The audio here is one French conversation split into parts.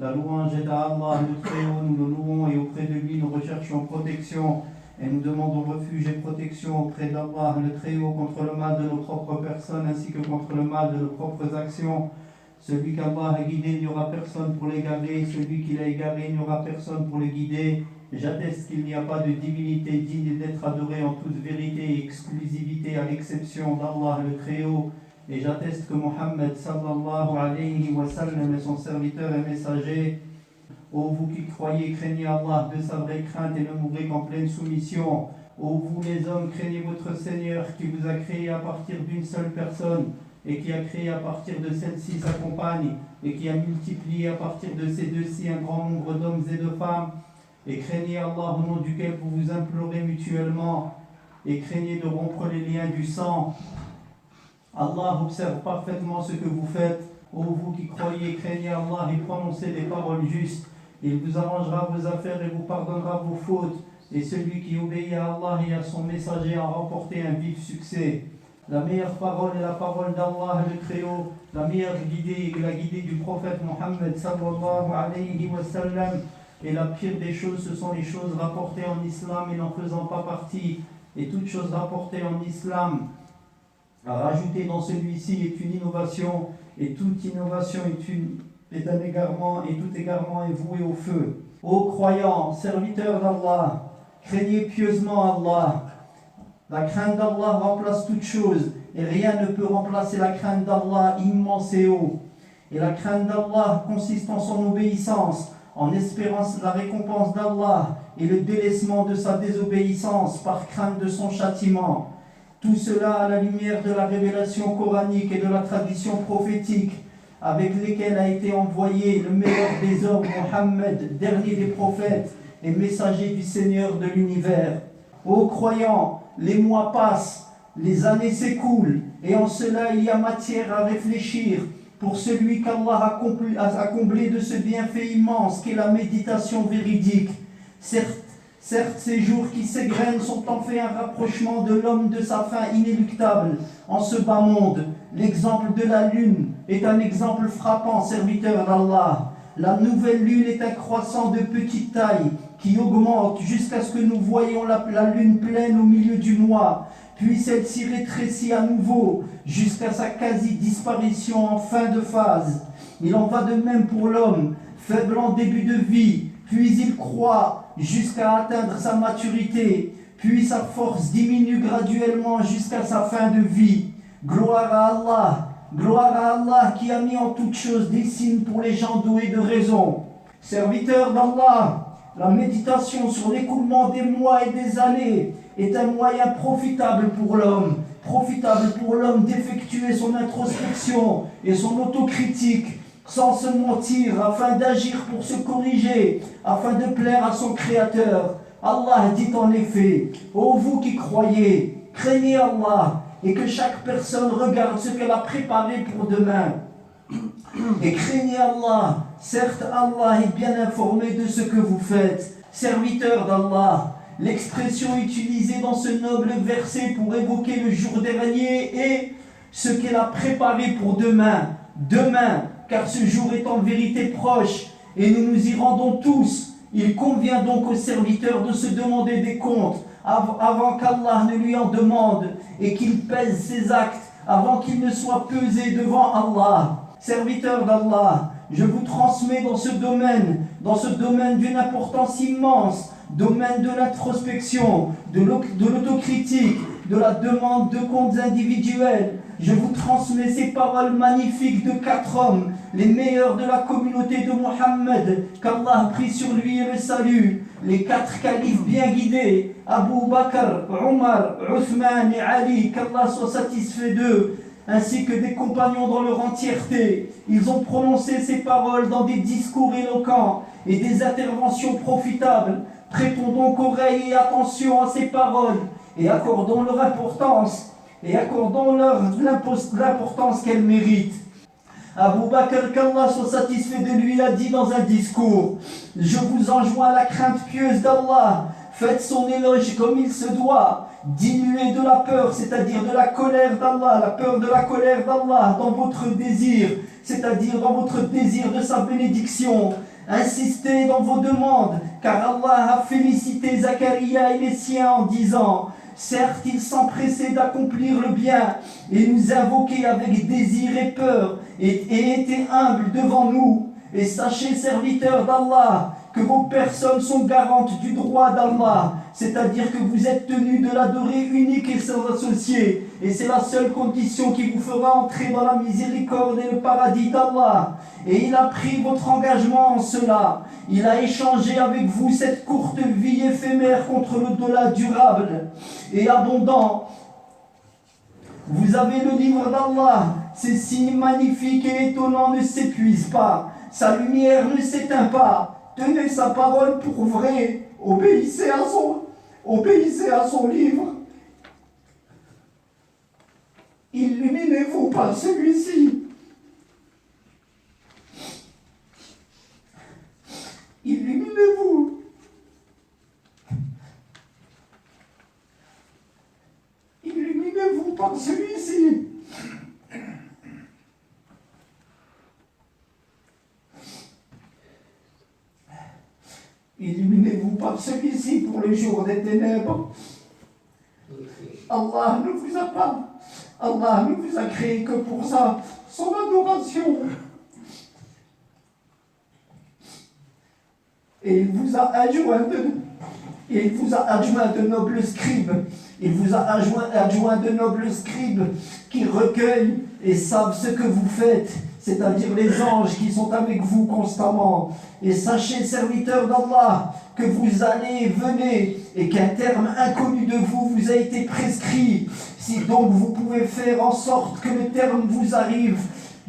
La louange est à Allah, le Très-Haut, nous le louons et auprès de lui nous recherchons protection et nous demandons refuge et protection auprès d'Allah, le Très-Haut, contre le mal de nos propres personnes ainsi que contre le mal de nos propres actions. Celui qu'Allah a guidé, il n'y aura personne pour l'égarer. Celui qu'il a égaré, il n'y aura personne pour le guider. J'atteste qu'il n'y a pas de divinité digne d'être adorée en toute vérité et exclusivité à l'exception d'Allah le Très-Haut. Et j'atteste que Mohammed sallallahu alayhi wa sallam est son serviteur et messager. Ô vous qui croyez, craignez Allah de sa vraie crainte et ne mourrez qu'en pleine soumission. Ô vous les hommes, craignez votre Seigneur qui vous a créé à partir d'une seule personne et qui a créé à partir de celle-ci sa compagne et qui a multiplié à partir de ces deux-ci un grand nombre d'hommes et de femmes. Et craignez Allah au nom duquel vous vous implorez mutuellement et craignez de rompre les liens du sang. Allah observe parfaitement ce que vous faites. Ô vous qui croyez, craignez Allah et prononcez des paroles justes. Il vous arrangera vos affaires et vous pardonnera vos fautes. Et celui qui obéit à Allah et à son messager a remporté un vif succès. La meilleure parole est la parole d'Allah le Très-Haut. La meilleure guidée est la guidée du prophète Mohammed sallallahu alayhi wa sallam. Et la pire des choses, ce sont les choses rapportées en islam et n'en faisant pas partie. Et toute chose rapportée en islam à rajouter dans celui-ci est une innovation. Et toute innovation est un égarement. Et tout égarement est voué au feu. Ô croyants, serviteurs d'Allah, craignez pieusement Allah. La crainte d'Allah remplace toute chose. Et rien ne peut remplacer la crainte d'Allah immense et haut. Et la crainte d'Allah consiste en son obéissance, en espérant la récompense d'Allah et le délaissement de sa désobéissance par crainte de son châtiment. Tout cela à la lumière de la révélation coranique et de la tradition prophétique avec lesquelles a été envoyé le meilleur des hommes, Mohammed, dernier des prophètes et messager du Seigneur de l'univers. Ô croyants, les mois passent, les années s'écoulent et en cela il y a matière à réfléchir pour celui qu'Allah a comblé de ce bienfait immense qu'est la méditation véridique. Certes, ces jours qui s'égrènent sont en fait un rapprochement de l'homme de sa fin inéluctable en ce bas monde. L'exemple de la lune est un exemple frappant, serviteur d'Allah. La nouvelle lune est un croissant de petite taille qui augmente jusqu'à ce que nous voyions la lune pleine au milieu du mois. Puis celle-ci rétrécit à nouveau jusqu'à sa quasi-disparition en fin de phase. Il en va de même pour l'homme, faible en début de vie, puis il croît jusqu'à atteindre sa maturité, puis sa force diminue graduellement jusqu'à sa fin de vie. Gloire à Allah qui a mis en toutes choses des signes pour les gens doués de raison. Serviteur d'Allah, la méditation sur l'écoulement des mois et des années est un moyen profitable pour l'homme d'effectuer son introspection et son autocritique sans se mentir, afin d'agir pour se corriger, afin de plaire à son Créateur. Allah dit en effet, ô vous qui croyez, craignez Allah et que chaque personne regarde ce qu'elle a préparé pour demain. Et craignez Allah, certes Allah est bien informé de ce que vous faites. Serviteur d'Allah, l'expression utilisée dans ce noble verset pour évoquer le jour dernier est ce qu'elle a préparé pour demain. Demain, car ce jour est en vérité proche et nous nous y rendons tous. Il convient donc au serviteur de se demander des comptes avant qu'Allah ne lui en demande et qu'il pèse ses actes avant qu'il ne soit pesé devant Allah. Serviteur d'Allah, je vous transmets dans ce domaine d'une importance immense, domaine de l'introspection, de l'autocritique, de la demande de comptes individuels. Je vous transmets ces paroles magnifiques de 4 hommes, les meilleurs de la communauté de Mohammed, qu'Allah a pris sur lui et le salut. Les 4 califes bien guidés, Abu Bakr, Omar, Uthman et Ali, qu'Allah soit satisfait d'eux, ainsi que des compagnons dans leur entièreté. Ils ont prononcé ces paroles dans des discours éloquents et des interventions profitables. Prêtons donc oreille et attention à ces paroles et accordons-leur l'importance qu'elles méritent. Abu Bakr, qu'Allah soit satisfait de lui, a dit dans un discours: je vous enjoins à la crainte pieuse d'Allah, faites son éloge comme il se doit, diminuez de la peur, c'est-à-dire de la colère d'Allah, la peur de la colère d'Allah dans votre désir, c'est-à-dire dans votre désir de sa bénédiction. Insistez dans vos demandes, car Allah a félicité Zacharia et les siens en disant: certes, ils s'empressaient d'accomplir le bien et nous invoquaient avec désir et peur et étaient humbles devant nous. Et sachez, serviteurs d'Allah, que vos personnes sont garantes du droit d'Allah, c'est-à-dire que vous êtes tenus de l'adorer unique et sans associé. Et c'est la seule condition qui vous fera entrer dans la miséricorde et le paradis d'Allah. Et il a pris votre engagement en cela. Il a échangé avec vous cette courte vie éphémère contre l'au-delà durable et abondant. Vous avez le livre d'Allah. Ses signes magnifiques et étonnants ne s'épuisent pas. Sa lumière ne s'éteint pas. Tenez sa parole pour vrai. Obéissez à son livre. Illuminez-vous par celui-ci. Illuminez-vous. Illuminez-vous par celui-ci. Illuminez-vous par celui-ci pour le jour des ténèbres. Allah ne vous a créé que pour ça, son adoration. Et il vous a adjoint de nobles scribes. Il vous a adjoint de nobles scribes qui recueillent et savent ce que vous faites, c'est-à-dire les anges qui sont avec vous constamment. Et sachez, serviteurs d'Allah, que vous allez et venez, et qu'un terme inconnu de vous a été prescrit. Si donc vous pouvez faire en sorte que le terme vous arrive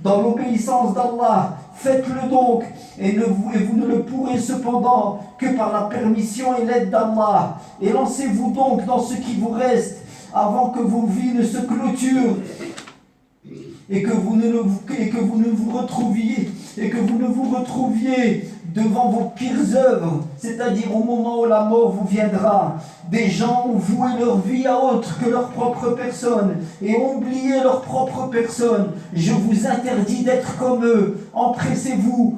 dans l'obéissance d'Allah, faites-le donc, et vous ne le pourrez cependant que par la permission et l'aide d'Allah. Et lancez-vous donc dans ce qui vous reste avant que vos vies ne se clôturent et que vous ne vous retrouviez devant vos pires œuvres, c'est-à-dire au moment où la mort vous viendra. Des gens ont voué leur vie à autre que leur propre personne et ont oublié leur propre personne. Je vous interdis d'être comme eux. Empressez-vous,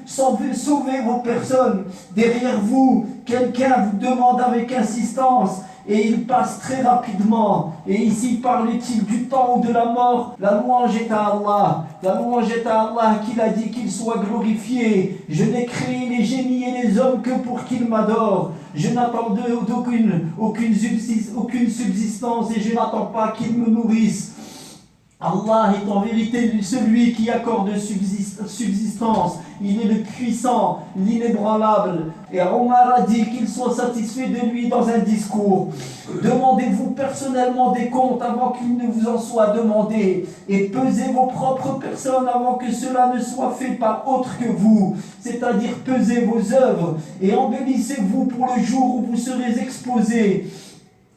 sauvez vos personnes. Derrière vous, quelqu'un vous demande avec insistance et il passe très rapidement. Et ici parle-t-il du temps ou de la mort? La louange est à Allah. La louange est à Allah qu'il a dit qu'il soit glorifié. Je n'ai créé les génies et les hommes que pour qu'ils m'adorent. Je n'attends aucune subsistance et je n'attends pas qu'ils me nourrissent. Allah est en vérité celui qui accorde subsistance. Il est le puissant, l'inébranlable. Et Omar a dit qu'il soit satisfait de lui dans un discours. Demandez-vous personnellement des comptes avant qu'il ne vous en soit demandé. Et pesez vos propres personnes avant que cela ne soit fait par autre que vous. C'est-à-dire pesez vos œuvres et embellissez-vous pour le jour où vous serez exposés.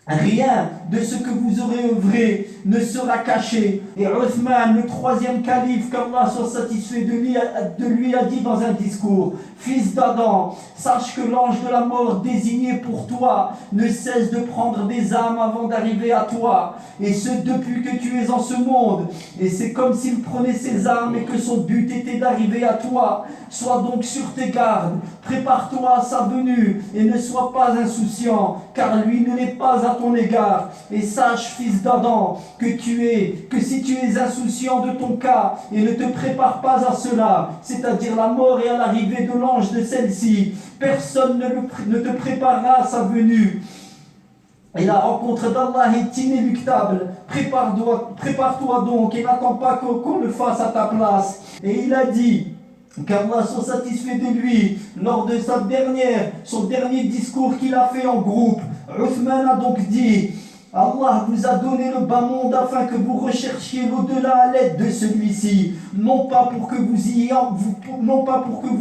Rien de ce que vous aurez œuvré ne sera caché. Et Uthman, le troisième calife, qu'Allah soit satisfait de lui, a dit dans un discours: fils d'Adam, sache que l'ange de la mort désigné pour toi ne cesse de prendre des âmes avant d'arriver à toi, et ce depuis que tu es en ce monde. Et c'est comme s'il prenait ses âmes et que son but était d'arriver à toi. Sois donc sur tes gardes, prépare-toi à sa venue et ne sois pas insouciant, car lui ne l'est pas à ton égard. Et sache, fils d'Adam, que si tu es insouciant de ton cas et ne te prépare pas à cela, c'est-à-dire la mort et à l'arrivée de l'ange de celle-ci, personne ne te préparera à sa venue. Et la rencontre d'Allah est inéluctable. Prépare-toi donc et n'attends pas qu'on le fasse à ta place. Et il a dit qu'Allah soit satisfait de lui lors de son dernier discours qu'il a fait en groupe. Uthman a donc dit: Allah vous a donné le bas monde afin que vous recherchiez l'au-delà à l'aide de celui-ci, non pas pour que vous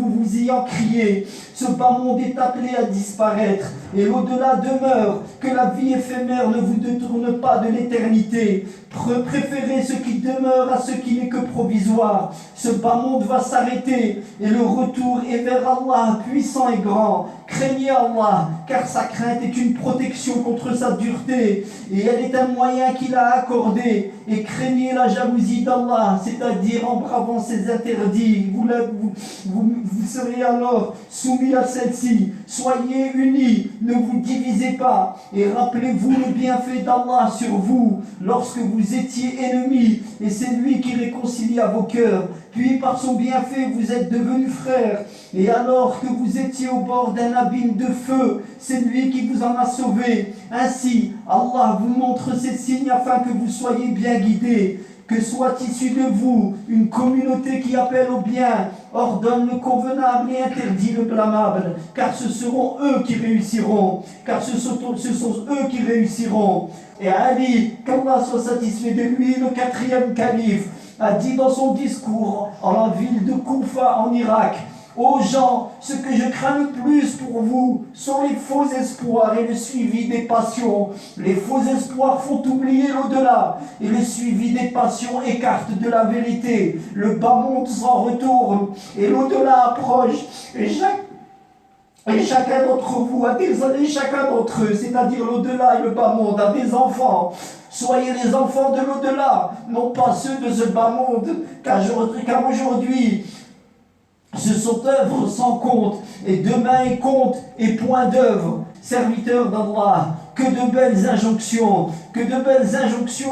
vous y encriez. Ce bas monde est appelé à disparaître et l'au-delà demeure. Que la vie éphémère ne vous détourne pas de l'éternité. Préférez ce qui demeure à ce qui n'est que provisoire. Ce bas monde va s'arrêter et le retour est vers Allah puissant et grand. Craignez Allah, car sa crainte est une protection contre sa dureté et elle est un moyen qu'il a accordé. Et craignez la jalousie d'Allah, c'est-à-dire en bravant ses interdits. Vous serez alors soumis à celle-ci. Soyez unis, ne vous divisez pas. Et rappelez-vous le bienfait d'Allah sur vous lorsque vous étiez ennemis. Et c'est lui qui réconcilia vos cœurs. Puis par son bienfait, vous êtes devenus frères. Et alors que vous étiez au bord d'un abîme de feu, c'est lui qui vous en a sauvés. Ainsi, Allah vous montre ces signes afin que vous soyez bien guidés. Que soit issue de vous une communauté qui appelle au bien, ordonne le convenable et interdit le blâmable, car ce seront eux qui réussiront, eux qui réussiront. Et Ali, qu'Allah soit satisfait de lui, le 4e calife, a dit dans son discours en la ville de Koufa en Irak: ô gens, ce que je crains le plus pour vous sont les faux espoirs et le suivi des passions. Les faux espoirs font oublier l'au-delà et le suivi des passions écarte de la vérité. Le bas monde s'en retourne et l'au-delà approche. Et chacun d'entre vous a des années, chacun d'entre eux, c'est-à-dire l'au-delà et le bas monde, a des enfants. Soyez les enfants de l'au-delà, non pas ceux de ce bas monde, car aujourd'hui, ce sont œuvres sans compte, et demain est compte et point d'œuvre. Serviteurs d'Allah, que de belles injonctions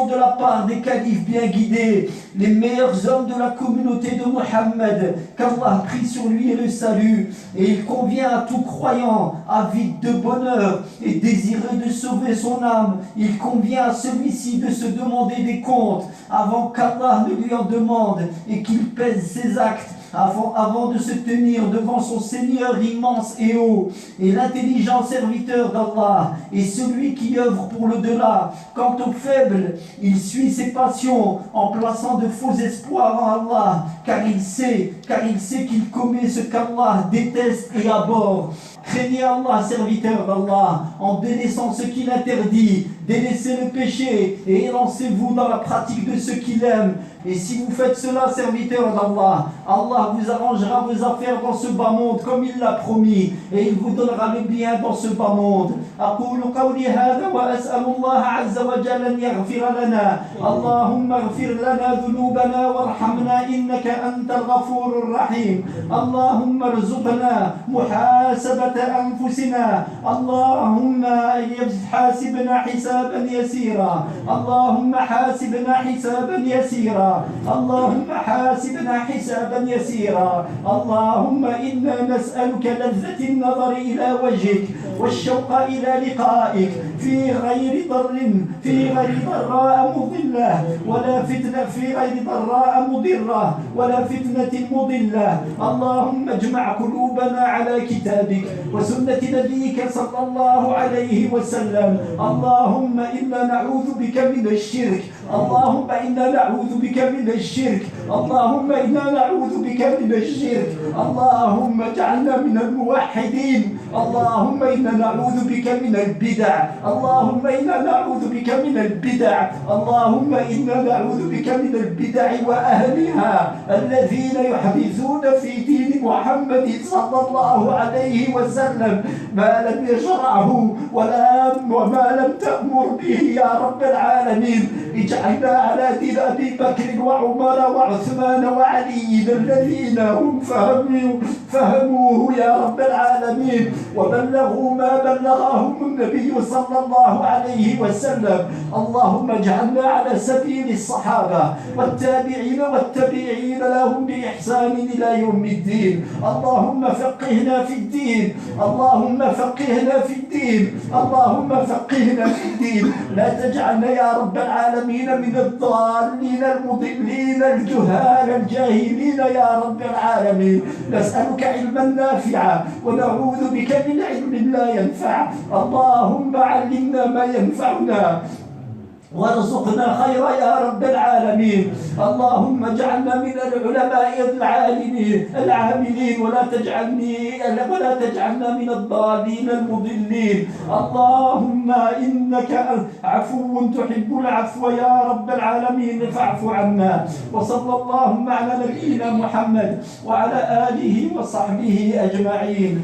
de la part des califes bien guidés, les meilleurs hommes de la communauté de Mohammed, qu'Allah prie sur lui et le salue. Et il convient à tout croyant, avide de bonheur et désireux de sauver son âme, il convient à celui-ci de se demander des comptes avant qu'Allah ne lui en demande et qu'il pèse ses actes avant de se tenir devant son Seigneur immense et haut. Et l'intelligent serviteur d'Allah est celui qui œuvre pour l'au-delà. Quant au faible, il suit ses passions en plaçant de faux espoirs en Allah, car il sait qu'il commet ce qu'Allah déteste et abhorre. Craignez Allah, serviteur d'Allah, en délaissant ce qu'il interdit, délaissez le péché et élancez-vous dans la pratique de ce qu'il aime. Et si vous faites cela, serviteur d'Allah, Allah vous arrangera vos affaires dans ce bas monde comme il l'a promis, et il vous donnera le bien dans ce bas monde. أقول قولي هذا وأسأل الله عز وجل أن يغفر لنا. اللهم اغفر لنا ذنوبنا وارحمنا إنك أنت الغفور الرحيم. اللهم ارزقنا محاسبة أنفسنا. اللهم حاسبنا حسابا يسيرا. اللهم حاسبنا حسابا يسيرا. اللهم حاسبنا حسابا يسيرا. اللهم إنا نسألك لذة النظر إلى وجهك والشوق إلى لقائك في غير ضراء مضلة ولا فتنة ولا فتنة مضلة. اللهم اجمع قلوبنا على كتابك وسنة نبيك صلى الله عليه وسلم. اللهم إنا نعوذ بك من الشرك. اللهم إنا نعوذ بك من الشرك. اللهم إنا نعوذ بك من الشرك. اللهم اجعلنا من الموحدين. اللهم إنا نعوذ بك من البدع. اللهم إنا نعوذ بك من البدع. اللهم إنا نعوذ بك من البدع وأهلها الذين يحدثون في دين محمد صلى الله عليه وسلم ما لم يشرعه وما لم تأمر به يا رب العالمين. اجعلنا على دين أبي بكر وعمر وعثمان وعلي الذين هم فهموه يا رب العالمين وبلغوا ما بلغهم النبي صلى الله عليه وسلم. اللهم اجعلنا على سبيل الصحابة والتابعين لهم بإحسان إلى يوم الدين. اللهم فقهنا في الدين. اللهم فقهنا في الدين. اللهم فقهنا في الدين. لا تجعلنا يا رب العالمين من الضالين المضلين الجهال الجاهلين يا رب العالمين. نسألك علما نافعا ونعوذ بك من علم لا ينفع. اللهم علمنا ما ينفعنا وارزقنا خير يا رب العالمين. اللهم اجعلنا من العلماء العاملين ولا تجعلنا من الضالين المضلين. اللهم إنك عفو تحب العفو يا رب العالمين فاعف عنا. وصلى اللهم على نبينا محمد وعلى آله وصحبه أجمعين.